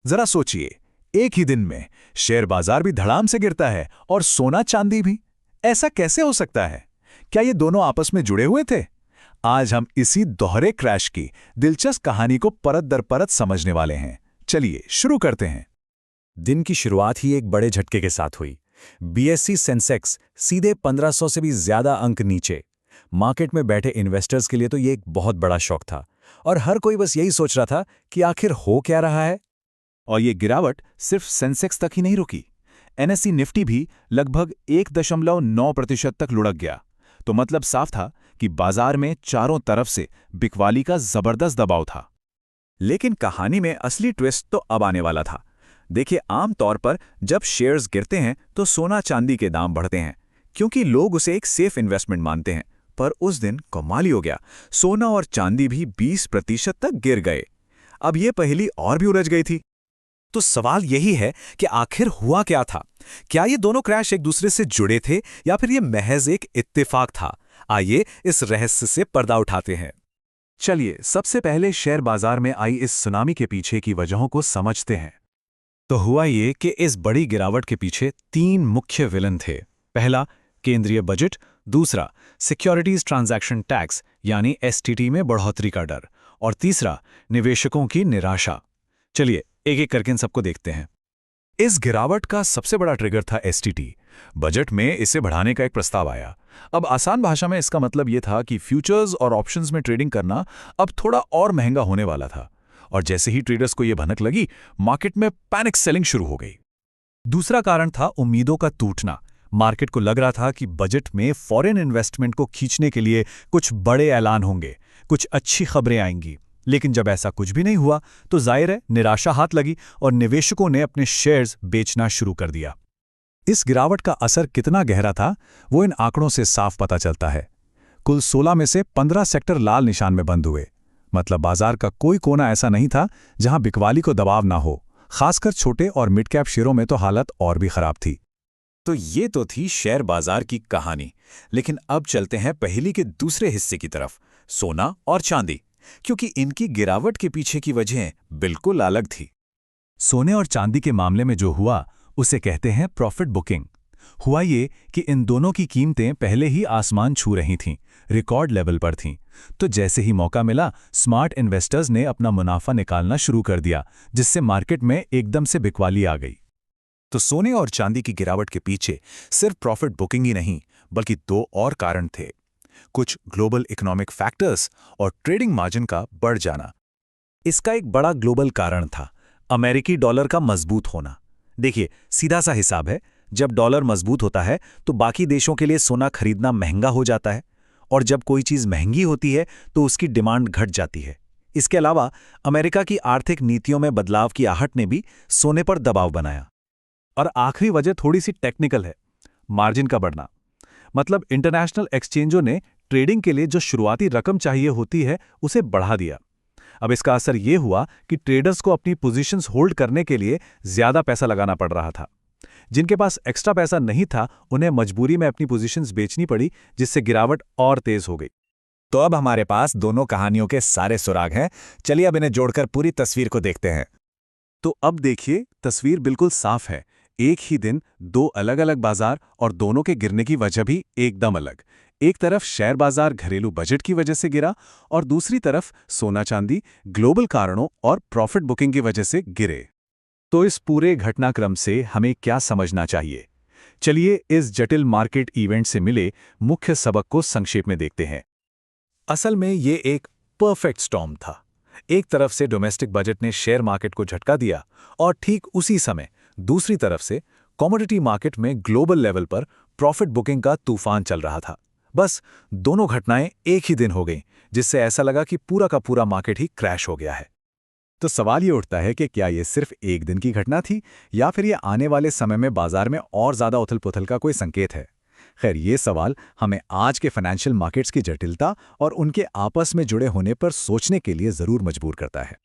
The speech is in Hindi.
जरा सोचिए, एक ही दिन में शेयर बाजार भी धड़ाम से गिरता है और सोना चांदी भी। ऐसा कैसे हो सकता है? क्या ये दोनों आपस में जुड़े हुए थे? आज हम इसी दोहरे क्रैश की दिलचस्प कहानी को परत दर परत समझने वाले हैं। चलिए शुरू करते हैं। दिन की शुरुआत ही एक बड़े झटके के साथ हुई। बीएसई सेंसेक्स सीधे 1500 से भी ज्यादा अंक नीचे। मार्केट में बैठे इन्वेस्टर्स के लिए तो ये एक बहुत बड़ा शॉक था और हर कोई बस यही सोच रहा था कि आखिर हो क्या रहा है। और ये गिरावट सिर्फ सेंसेक्स तक ही नहीं रुकी। एनएसई निफ्टी भी लगभग 1.9% तक लुढ़क गया। तो मतलब साफ था कि बाजार में चारों तरफ से बिकवाली का जबरदस्त दबाव था। लेकिन कहानी में असली ट्विस्ट तो अब आने वाला था। देखिए, आमतौर पर जब शेयर्स गिरते हैं तो सोना चांदी के दाम बढ़ते हैं क्योंकि लोग उसे एक सेफ इन्वेस्टमेंट मानते हैं। पर उस दिन कमाल ही हो गया, सोना और चांदी भी 20% तक गिर गए। अब ये पहेली और भी उलझ गई थी। तो सवाल यही है कि आखिर हुआ क्या था? क्या ये दोनों क्रैश एक दूसरे से जुड़े थे या फिर ये महज एक इत्तेफाक था? आइए इस रहस्य से पर्दा उठाते हैं। चलिए सबसे पहले शेयर बाजार में आई इस सुनामी के पीछे की वजहों को समझते हैं। तो हुआ ये कि इस बड़ी गिरावट के पीछे 3 मुख्य विलन थे। पहला, केंद्रीय बजट। दूसरा, सिक्योरिटीज ट्रांजैक्शन टैक्स यानी एसटीटी में बढ़ोतरी का डर। और तीसरा, निवेशकों की निराशा। चलिए एक एक करके इन सबको देखते हैं। इस गिरावट का सबसे बड़ा ट्रिगर था एसटीटी। बजट में इसे बढ़ाने का एक प्रस्ताव आया। अब आसान भाषा में इसका मतलब यह था कि फ्यूचर्स और ऑप्शंस में ट्रेडिंग करना अब थोड़ा और महंगा होने वाला था। और जैसे ही ट्रेडर्स को यह भनक लगी, मार्केट में पैनिक सेलिंग शुरू हो गई। दूसरा कारण था उम्मीदों का टूटना। मार्केट को लग रहा था कि बजट में फॉरेन इन्वेस्टमेंट को खींचने के लिए कुछ बड़े ऐलान होंगे, कुछ अच्छी खबरें आएंगी। लेकिन जब ऐसा कुछ भी नहीं हुआ तो जाहिर है निराशा हाथ लगी और निवेशकों ने अपने शेयर्स बेचना शुरू कर दिया। इस गिरावट का असर कितना गहरा था वो इन आंकड़ों से साफ पता चलता है। कुल 16 में से 15 सेक्टर लाल निशान में बंद हुए। मतलब बाजार का कोई कोना ऐसा नहीं था जहां बिकवाली को दबाव ना हो। खासकर छोटे और मिड कैप शेयरों में तो हालत और भी खराब थी। तो ये तो थी शेयर बाजार की कहानी। लेकिन अब चलते हैं पहेली के दूसरे हिस्से की तरफ, सोना और चांदी, क्योंकि इनकी गिरावट के पीछे की वजह बिल्कुल अलग थी। सोने और चांदी के मामले में जो हुआ उसे कहते हैं प्रॉफिट बुकिंग। हुआ ये कि इन दोनों की कीमतें पहले ही आसमान छू रही थीं, रिकॉर्ड लेवल पर थीं। तो जैसे ही मौका मिला, स्मार्ट इन्वेस्टर्स ने अपना मुनाफा निकालना शुरू कर दिया, जिससे मार्केट में एकदम से बिकवाली आ गई। तो सोने और चांदी की गिरावट के पीछे सिर्फ प्रॉफिट बुकिंग ही नहीं, बल्कि 2 और कारण थे। कुछ ग्लोबल इकोनॉमिक फैक्टर्स और ट्रेडिंग मार्जिन का बढ़ जाना। इसका एक बड़ा ग्लोबल कारण था अमेरिकी डॉलर का मजबूत होना। देखिए, सीधा सा हिसाब है, जब डॉलर मजबूत होता है तो बाकी देशों के लिए सोना खरीदना महंगा हो जाता है, और जब कोई चीज महंगी होती है तो उसकी डिमांड घट जाती है। इसके अलावा अमेरिका की आर्थिक नीतियों में बदलाव की आहट ने भी सोने पर दबाव बनाया। और आखिरी वजह थोड़ी सी टेक्निकल है, मार्जिन का बढ़ना। मतलब इंटरनेशनल एक्सचेंजों ने ट्रेडिंग के लिए जो शुरुआती रकम चाहिए होती है उसे बढ़ा दिया। अब इसका असर यह हुआ कि ट्रेडर्स को अपनी पोजीशंस होल्ड करने के लिए ज्यादा पैसा लगाना पड़ रहा था। जिनके पास एक्स्ट्रा पैसा नहीं था उन्हें मजबूरी में अपनी पोजीशंस बेचनी पड़ी, जिससे गिरावट और तेज हो गई। तो अब हमारे पास दोनों कहानियों के सारे सुराग हैं। चलिए अब इन्हें जोड़कर पूरी तस्वीर को देखते हैं। तो अब देखिए, तस्वीर बिल्कुल साफ है। एक ही दिन 2 अलग-अलग बाजार और दोनों के गिरने की वजह भी एकदम अलग। एक तरफ शेयर बाजार घरेलू बजट की वजह से गिरा और दूसरी तरफ सोना चांदी ग्लोबल कारणों और प्रॉफिट बुकिंग की वजह से गिरे। तो इस पूरे घटनाक्रम से हमें क्या समझना चाहिए? चलिए इस जटिल मार्केट इवेंट से मिले मुख्य सबक को संक्षेप में देखते हैं। असल में ये एक परफेक्ट स्टॉर्म था। एक तरफ से डोमेस्टिक बजट ने शेयर मार्केट को झटका दिया और ठीक उसी समय दूसरी तरफ से कमोडिटी मार्केट में ग्लोबल लेवल पर प्रॉफिट बुकिंग का तूफान चल रहा था। बस दोनों घटनाएं एक ही दिन हो गईं, जिससे ऐसा लगा कि पूरा का पूरा मार्केट ही क्रैश हो गया है। तो सवाल ये उठता है कि क्या ये सिर्फ एक दिन की घटना थी या फिर ये आने वाले समय में बाजार में और ज्यादा उथल-पुथल का कोई संकेत है? खैर, ये सवाल हमें आज के फाइनेंशियल मार्केट्स की जटिलता और उनके आपस में जुड़े होने पर सोचने के लिए जरूर मजबूर करता है।